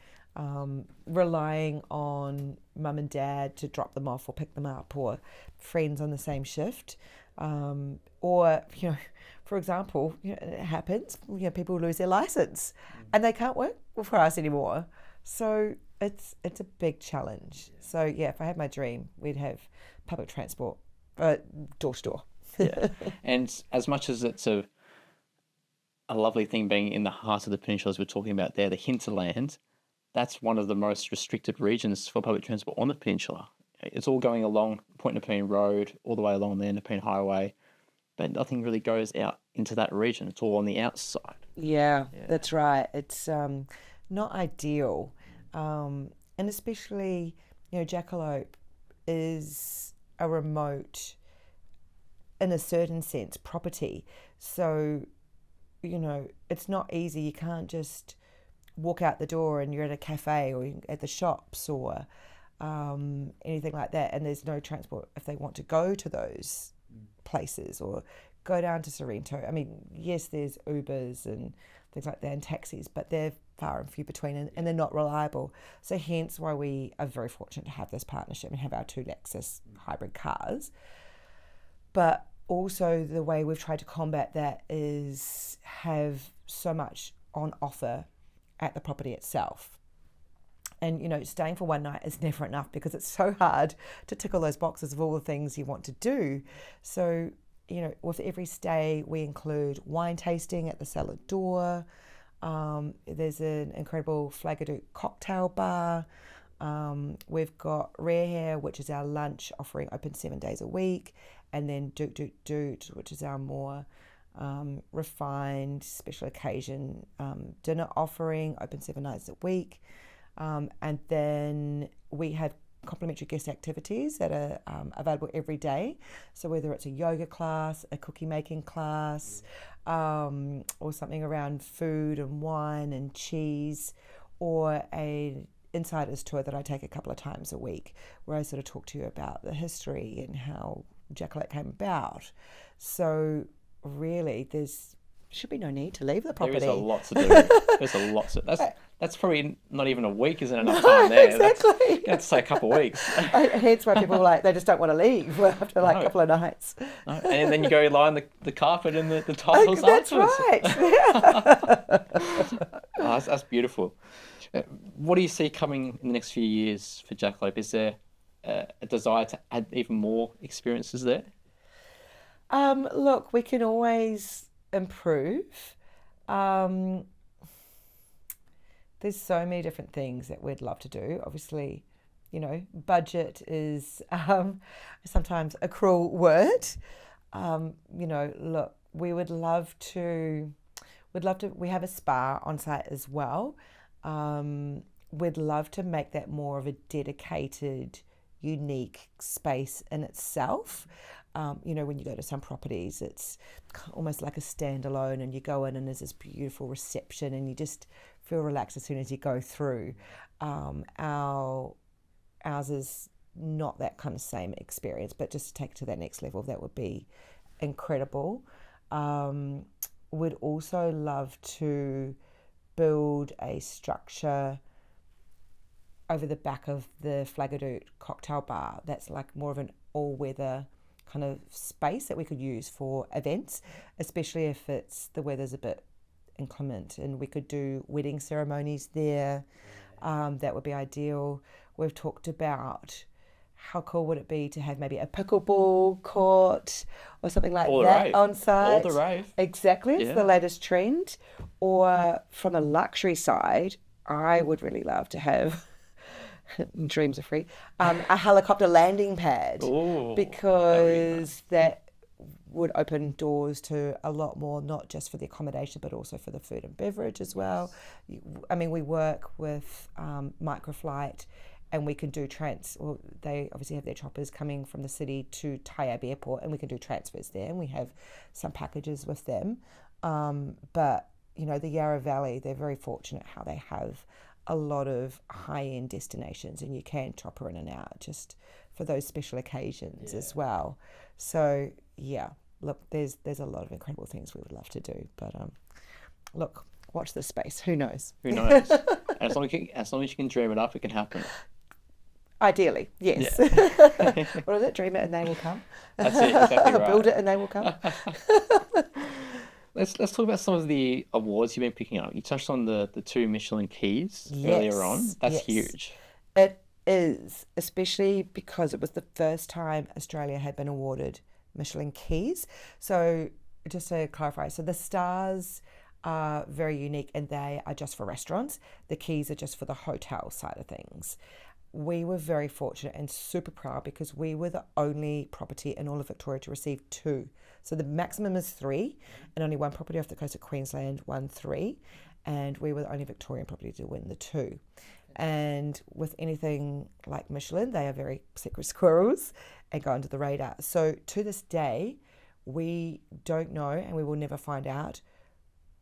relying on mum and dad to drop them off or pick them up, or friends on the same shift. Or, for example, it happens, people lose their license and they can't work for us anymore. So it's a big challenge. So yeah, if I had my dream, we'd have public transport, door to door. Yeah. And as much as it's a lovely thing being in the heart of the peninsula, as we're talking about there, the hinterland, that's one of the most restricted regions for public transport on the peninsula. It's all going along Point Nepean Road, all the way along the Nepean Highway, but nothing really goes out into that region. It's all on the outside. Yeah. That's right. It's not ideal. And especially, Jackalope is a remote, in a certain sense, property. So, it's not easy. You can't just walk out the door and you're at a cafe or at the shops or anything like that, and there's no transport if they want to go to those places or go down to Sorrento. I mean, yes, there's Ubers and things like that and taxis, but they're far and few between, and they're not reliable. So hence why we are very fortunate to have this partnership and have our 2 Lexus hybrid cars. But also the way we've tried to combat that is have so much on offer at the property itself. And, staying for one night is never enough because it's so hard to tick all those boxes of all the things you want to do. So, with every stay, we include wine tasting at the cellar door. There's an incredible Flagadoot cocktail bar. We've got Rare Hair, which is our lunch offering, open 7 days a week. And then Doot Doot Doot, which is our more refined special occasion dinner offering, open 7 nights a week. And then we have complimentary guest activities that are available every day. So whether it's a yoga class, a cookie making class, or something around food and wine and cheese, or a insiders tour that I take a couple of times a week, where I sort of talk to you about the history and how Jackalope came about. So really, there's should be no need to leave the property. There is a lot to do. There's a lot to. That's probably not even a week, isn't enough time there. Exactly. You have to say a couple of weeks. Hence why people they just don't want to leave after a couple of nights. No. And then you go lie on the carpet and the tiles That's afterwards. right. Oh, that's beautiful. What do you see coming in the next few years for Jackalope? Is there a desire to add even more experiences there? Look, we can always improve. There's so many different things that we'd love to do. Obviously, budget is sometimes a cruel word. Look, we have a spa on site as well. We'd love to make that more of a dedicated, unique space in itself. When you go to some properties, it's almost like a standalone, and you go in and there's this beautiful reception and you just feel relaxed as soon as you go through. Ours is not that kind of same experience, but just to take it to that next level, that would be incredible. We'd also love to build a structure over the back of the Flagadoot cocktail bar that's like more of an all-weather kind of space that we could use for events, especially if the weather's a bit inclement, and we could do wedding ceremonies there. That would be ideal. We've talked about how cool would it be to have maybe a pickleball court or something like that on site. All the rave. Exactly, it's the latest trend. Or from a luxury side, I would really love to have dreams are free. A helicopter landing pad. Ooh, because that would open doors to a lot more, not just for the accommodation, but also for the food and beverage as well. I mean, we work with Microflight, and we can do they obviously have their choppers coming from the city to Taiab Airport, and we can do transfers there, and we have some packages with them. But, the Yarra Valley, they're very fortunate how they have a lot of high-end destinations, and you can chopper in and out just for those special occasions as well. So, look, there's a lot of incredible things we would love to do. But, look, watch this space. Who knows? Who knows? And as long as you can dream it up, it can happen. Ideally, yes. Yeah. What is it? Dream it and they will come. That's it, exactly right. Build it and they will come. Let's talk about some of the awards you've been picking up. You touched on the 2 Michelin Keys earlier on. That's huge. It is, especially because it was the first time Australia had been awarded Michelin Keys. So just to clarify, so the stars are very unique and they are just for restaurants. The keys are just for the hotel side of things. We were very fortunate and super proud because we were the only property in all of Victoria to receive 2. So the maximum is 3, and only one property off the coast of Queensland won 3, and we were the only Victorian property to win the 2. And with anything like Michelin, they are very secret squirrels and go under the radar. So to this day, we don't know, and we will never find out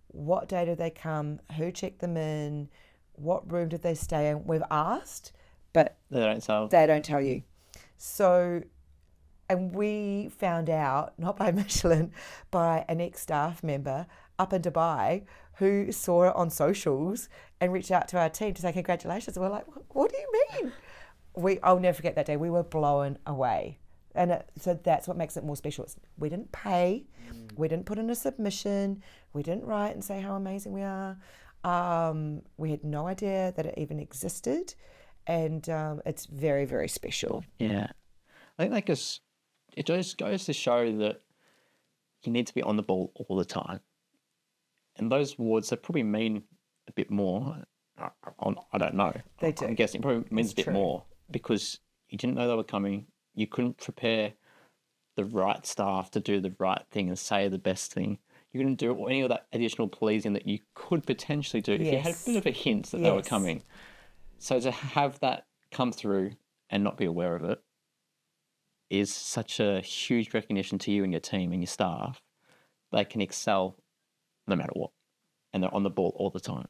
what day did they come, who checked them in, what room did they stay in. We've asked, but they don't tell you. So, and we found out, not by Michelin, by an ex-staff member up in Dubai who saw it on socials and reached out to our team to say congratulations. And we're like, what do you mean? I'll never forget that day. We were blown away. And so that's what makes it more special. We didn't pay. We didn't put in a submission. We didn't write and say how amazing we are. We had no idea that it even existed. And it's very, very special. Yeah. I think it just goes to show that you need to be on the ball all the time. And those awards, they probably mean a bit more. I don't know. They do. I'm guessing it probably means a bit more because you didn't know they were coming. You couldn't prepare the right staff to do the right thing and say the best thing. You couldn't do any of that additional policing that you could potentially do if you had a bit of a hint that they were coming. So to have that come through and not be aware of it is such a huge recognition to you and your team and your staff. They can excel no matter what, and they're on the ball all the time.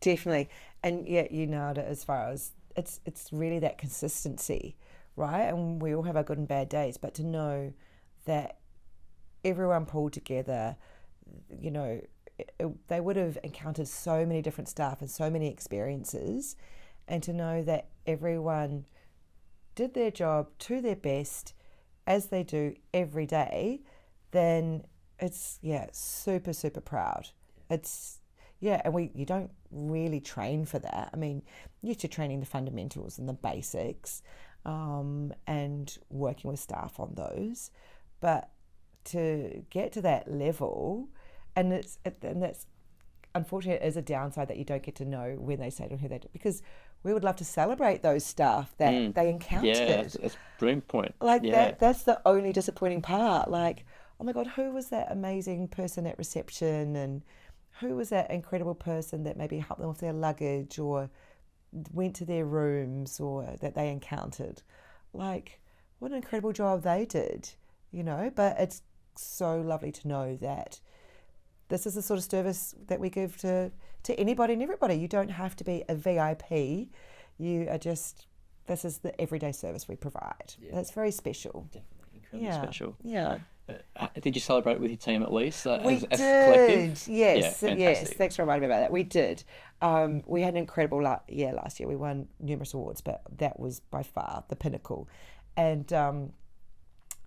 Definitely. And yeah, you nailed it as far as it's really that consistency, right? And we all have our good and bad days, but to know that everyone pulled together, you know, they would have encountered so many different staff and so many experiences, and to know that everyone did their job to their best as they do every day, then it's, yeah, super, super proud. It's, yeah, and you don't really train for that. I mean, you're used to training the fundamentals and the basics, and working with staff on those, but to get to that level, and that's unfortunately, it is a downside that you don't get to know when they say it or who they do, because we would love to celebrate those staff that they encountered. Yeah, that's a brilliant point. Like that's the only disappointing part. Like, oh my God, who was that amazing person at reception, and who was that incredible person that maybe helped them with their luggage or went to their rooms or that they encountered. Like, what an incredible job they did, you know? But it's so lovely to know that this is the sort of service that we give to anybody and everybody. You don't have to be a VIP. You are just, this is the everyday service we provide. Yeah. That's very special. Definitely incredibly special. Yeah. Did you celebrate with your team at least? We as did. Collective? Yes. Yeah, yes. Thanks for reminding me about that. We did. We had an incredible year last year. We won numerous awards, but that was by far the pinnacle. And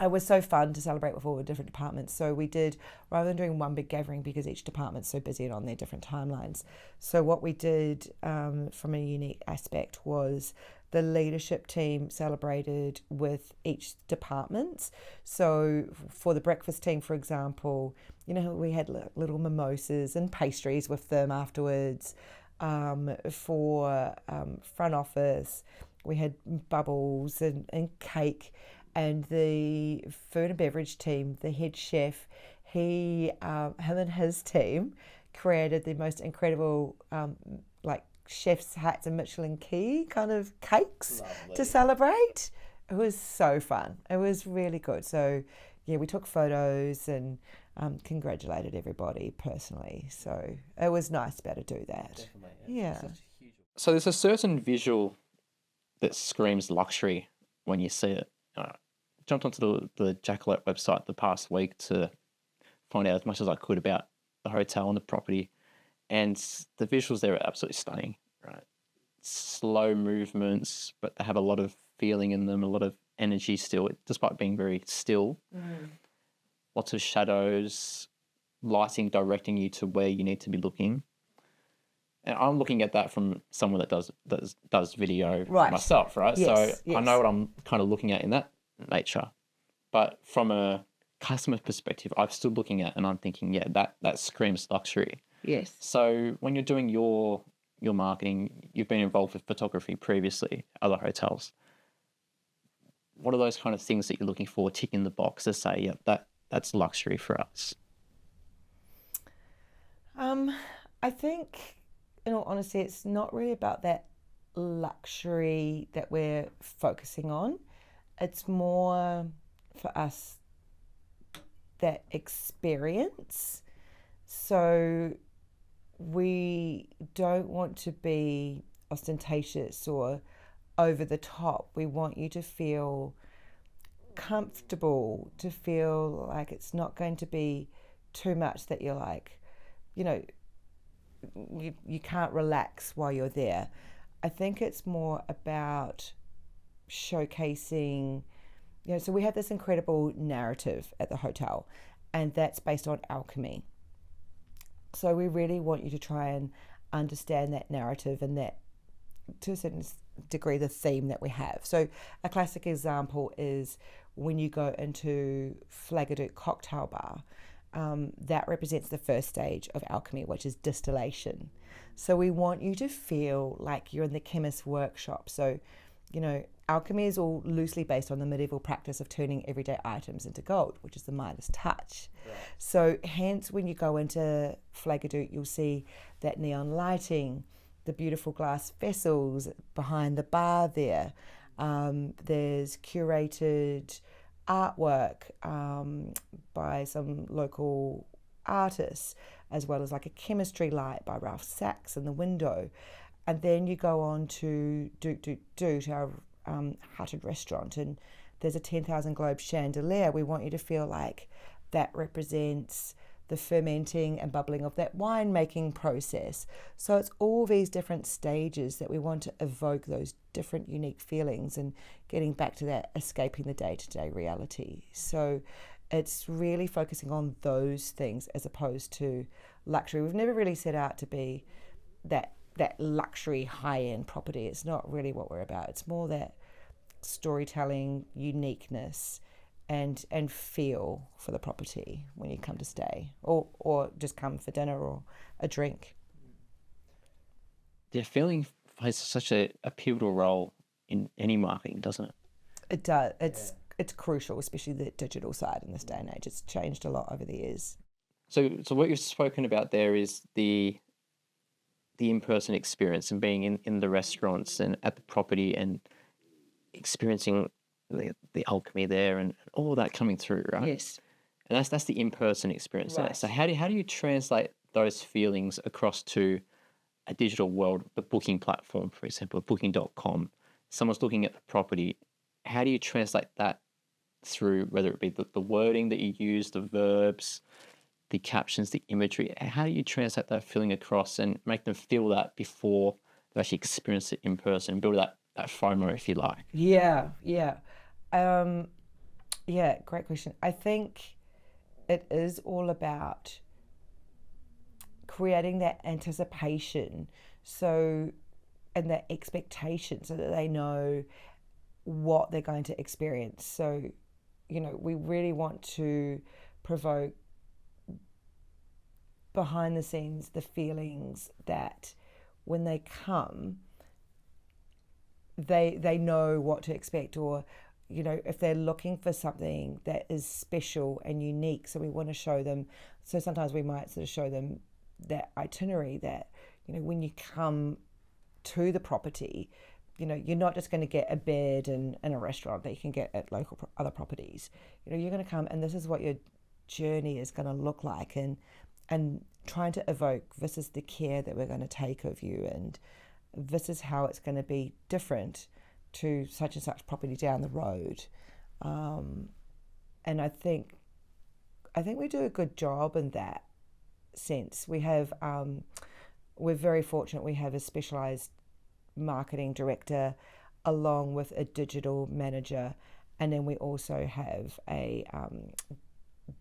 it was so fun to celebrate with all the different departments. So we did, rather than doing one big gathering because each department's so busy and on their different timelines. So what we did from a unique aspect was the leadership team celebrated with each department. So for the breakfast team, for example, you know, we had little mimosas and pastries with them afterwards. For front office, we had bubbles and cake. And the food and beverage team, the head chef, him and his team created the most incredible like chef's hats and Michelin Key kind of cakes. Lovely. To celebrate. It was so fun. It was really good. So yeah, we took photos and congratulated everybody personally. So it was nice to be able to do that. Definitely. Yeah. So there's a certain visual that screams luxury when you see it. Jumped onto the Jackalope website the past week to find out as much as I could about the hotel and the property, and the visuals there are absolutely stunning, right? Slow movements, but they have a lot of feeling in them, a lot of energy still, despite being very still. Lots of shadows, lighting directing you to where you need to be looking. And I'm looking at that from someone that does video myself, right? Yes, so I know what I'm kind of looking at in that nature, but from a customer perspective, I'm still looking at and I'm thinking, yeah, that screams luxury. Yes. So when you're doing your marketing, you've been involved with photography previously, other hotels. What are those kind of things that you're looking for, tick in the box to say, yeah, that's luxury for us? I think, in all honesty, it's not really about that luxury that we're focusing on. It's more for us that experience. So we don't want to be ostentatious or over the top. We want you to feel comfortable, to feel like it's not going to be too much that you're like, you know, you can't relax while you're there. I think it's more about showcasing, you know, so we have this incredible narrative at the hotel, and that's based on alchemy. So we really want you to try and understand that narrative and that, to a certain degree, the theme that we have. So a classic example is when you go into Flaggadoo Cocktail Bar, that represents the first stage of alchemy, which is distillation. So we want you to feel like you're in the chemist's workshop. So, you know, alchemy is all loosely based on the medieval practice of turning everyday items into gold, which is the Midas touch. Right. So hence when you go into Flaggadoo, you'll see that neon lighting, the beautiful glass vessels behind the bar there. There's curated artwork by some local artists, as well as like a chemistry light by Ralph Sachs in the window. And then you go on to Doot, our Hearted restaurant, and there's a 10,000 globe chandelier. We want you to feel like that represents the fermenting and bubbling of that winemaking process. So it's all these different stages that we want to evoke those different unique feelings and getting back to that escaping the day-to-day reality. So it's really focusing on those things as opposed to luxury. We've never really set out to be that luxury high-end property. It's not really what we're about. It's more that storytelling, uniqueness, and feel for the property when you come to stay, or just come for dinner or a drink. Yeah, feeling plays such a pivotal role in any marketing, doesn't it? It does. It's crucial, especially the digital side in this day and age. It's changed a lot over the years. So what you've spoken about there is the in-person experience and being in the restaurants and at the property and experiencing the alchemy there and all that coming through, right? Yes. And that's the in-person experience. Right. So how do you translate those feelings across to a digital world, the booking platform, for example, booking.com? Someone's looking at the property. How do you translate that through, whether it be the wording that you use, the verbs, the captions, the imagery? How do you translate that feeling across and make them feel that before they actually experience it in person, build that FOMO, if you like? Yeah. Great question. I think it is all about creating that anticipation, and that expectation, so that they know what they're going to experience. So, we really want to provoke behind the scenes the feelings that when they come, they know what to expect, or if they're looking for something that is special and unique. So we want to show them, so sometimes we might sort of show them that itinerary that when you come to the property, you're not just going to get a bed in a restaurant that you can get at local other properties. You're going to come and this is what your journey is going to look like, and trying to evoke, this is the care that we're going to take of you, and this is how it's going to be different to such and such property down the road. And I think we do a good job in that sense. We have, we're very fortunate, we have a specialised marketing director along with a digital manager, and then we also have a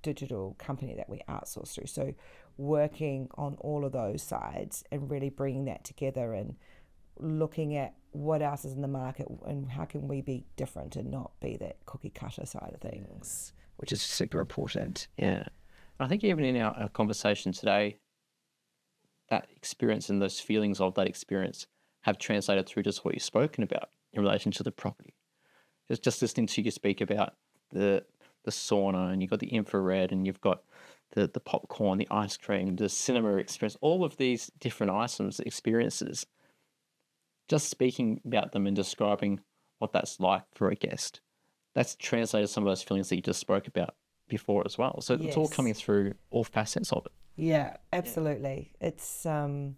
digital company that we outsource through. So working on all of those sides and really bringing that together and looking at what else is in the market and how can we be different and not be that cookie cutter side of things, which is super important. Yeah. I think even in our conversation today, that experience and those feelings of that experience have translated through just what you've spoken about in relation to the property. Just listening to you speak about the sauna, and you've got the infrared, and you've got the popcorn, the ice cream, the cinema experience, all of these different items, experiences. Just speaking about them and describing what that's like for a guest, that's translated some of those feelings that you just spoke about before as well. So It's all coming through all facets of it. Yeah, absolutely. Yeah. It's and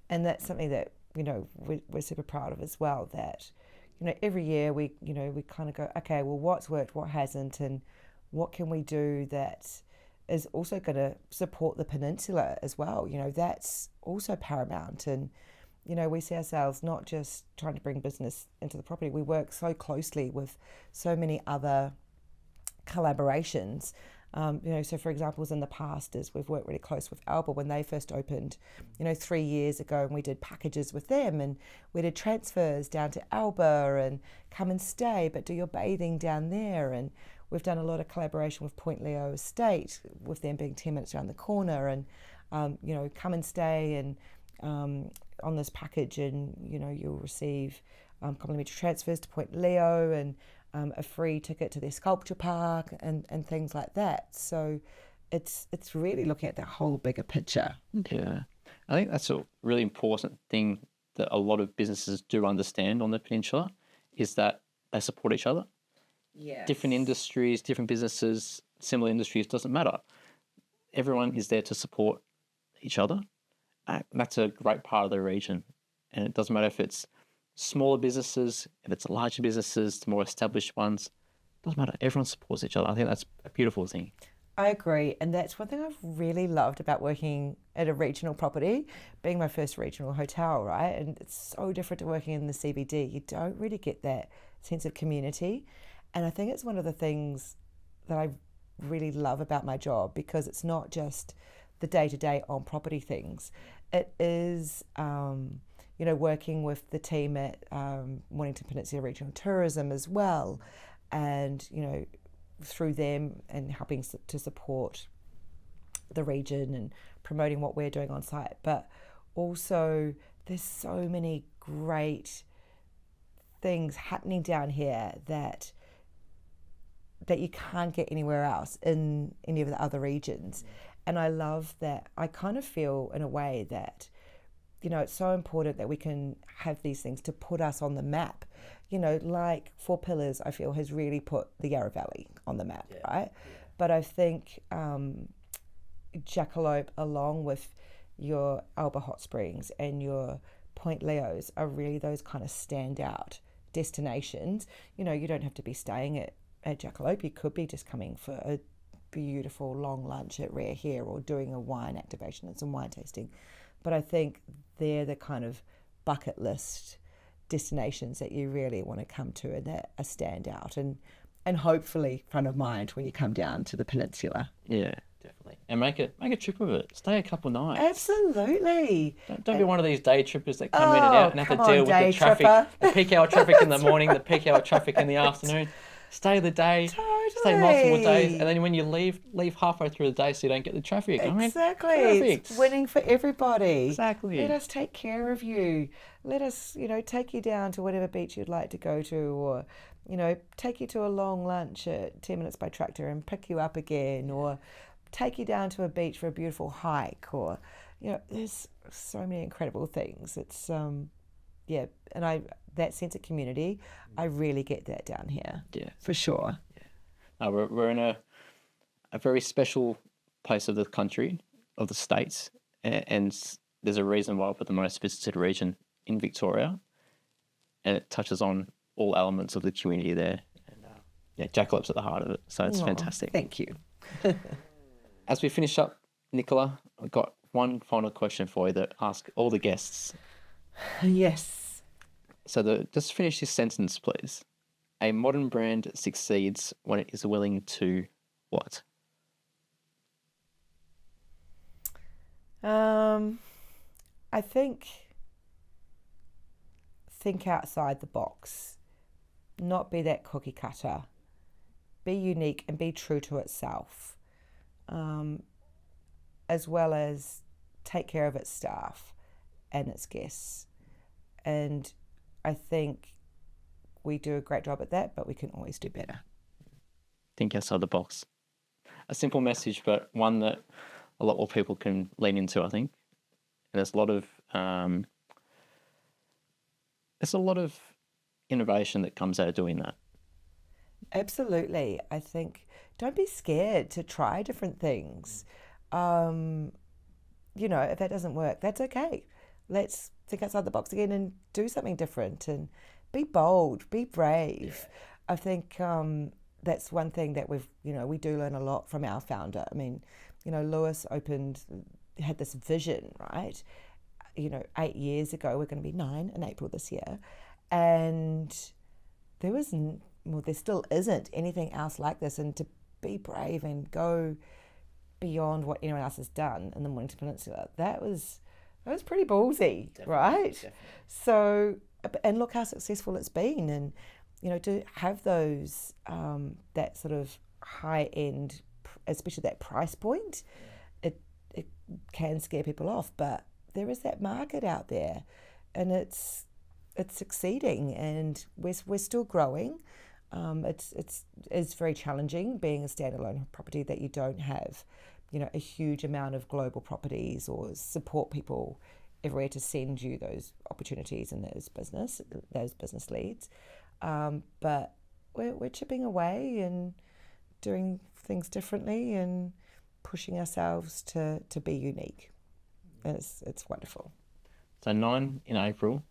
that's something that we're super proud of as well. That every year we kind of go, okay, well, what's worked, what hasn't, and what can we do that is also going to support the peninsula as well. That's also paramount. And we see ourselves not just trying to bring business into the property. We work so closely with so many other collaborations. So for examples in the past is we've worked really close with Alba when they first opened, 3 years ago, and we did packages with them, and we did transfers down to Alba and come and stay, but do your bathing down there. And we've done a lot of collaboration with Point Leo Estate, with them being 10 minutes around the corner, and come and stay and on this package, and you'll receive complimentary transfers to Point Leo and a free ticket to their sculpture park and things like that. So it's really looking at the whole bigger picture. Yeah, I think that's a really important thing that a lot of businesses do understand on the peninsula is that they support each other. Yes. Different industries, different businesses, similar industries, doesn't matter. Everyone is there to support each other. And that's a great part of the region. And it doesn't matter if it's smaller businesses, if it's larger businesses, the more established ones. It doesn't matter. Everyone supports each other. I think that's a beautiful thing. I agree. And that's one thing I've really loved about working at a regional property, being my first regional hotel, right? And it's so different to working in the CBD. You don't really get that sense of community. And I think it's one of the things that I really love about my job, because it's not just the day-to-day on property things. It is, working with the team at Mornington Peninsula Regional Tourism as well. And, through them and helping to support the region and promoting what we're doing on site. But also there's so many great things happening down here that you can't get anywhere else in any of the other regions. And I love that. I kind of feel in a way that, it's so important that we can have these things to put us on the map. Like Four Pillars, I feel, has really put the Yarra Valley on the map, right? Yeah. But I think Jackalope, along with your Alba Hot Springs and your Point Leos, are really those kind of standout destinations. You don't have to be staying at Jackalope. You could be just coming for a beautiful long lunch at Rare Hair or doing a wine activation and some wine tasting. But I think they're the kind of bucket list destinations that you really want to come to and that are standout and hopefully front of mind when you come down to the peninsula. Yeah, definitely. And make a trip of it. Stay a couple nights. Absolutely. Don't be one of these day trippers that come in and out and have to deal with the traffic, the peak hour traffic in the morning, the peak hour traffic in the afternoon. Stay the day. Totally. Stay multiple days, and then when you leave halfway through the day so you don't get the traffic. Exactly. Perfect. It's winning for everybody. Exactly. Let us take care of you. Let us, take you down to whatever beach you'd like to go to, or, take you to a long lunch at 10 minutes by tractor and pick you up again, or take you down to a beach for a beautiful hike, or, there's so many incredible things. It's, and that sense of community, I really get that down here. Yeah. For sure. Yeah. We're in a very special place of the country, of the states, and there's a reason why we're the most visited region in Victoria, and it touches on all elements of the community there. And Jackalope's at the heart of it, so it's fantastic. Thank you. As we finish up, Nicola, I've got one final question for you that I ask all the guests. Yes. So just finish this sentence, please. A modern brand succeeds when it is willing to what? I think outside the box, not be that cookie cutter, be unique and be true to itself, as well as take care of its staff and its guests. And I think we do a great job at that, but we can always do better. Think outside the box. A simple message, but one that a lot more people can lean into, I think. And there's a lot of innovation that comes out of doing that. Absolutely. I think don't be scared to try different things. If that doesn't work, that's okay. Let's think outside the box again and do something different and be bold, be brave. Yeah. I think that's one thing that we do learn a lot from our founder. I mean, Lewis had this vision, right? 8 years ago, we're going to be 9 in April this year. And there still isn't anything else like this. And to be brave and go beyond what anyone else has done in the Mornington Peninsula, that was pretty ballsy, definitely, right? Definitely. So, and look how successful it's been. And, to have those, that sort of high end, especially that price point, it can scare people off, but there is that market out there and it's succeeding, and we're still growing. It's very challenging being a standalone property that you don't have, a huge amount of global properties or support people everywhere to send you those opportunities and those business leads. But we're chipping away and doing things differently and pushing ourselves to be unique. And it's wonderful. So 9 in April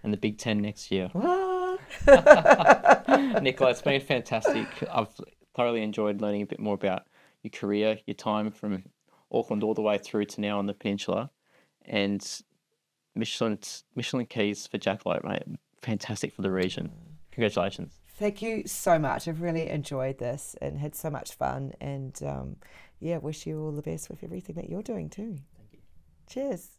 and the Big 10 next year. Nicola, it's been fantastic. I've thoroughly enjoyed learning a bit more about your career, your time from Auckland all the way through to now on the peninsula, and Michelin Keys for Jackalope, mate. Fantastic for the region. Congratulations. Thank you so much. I've really enjoyed this and had so much fun, and wish you all the best with everything that you're doing too. Thank you. Cheers.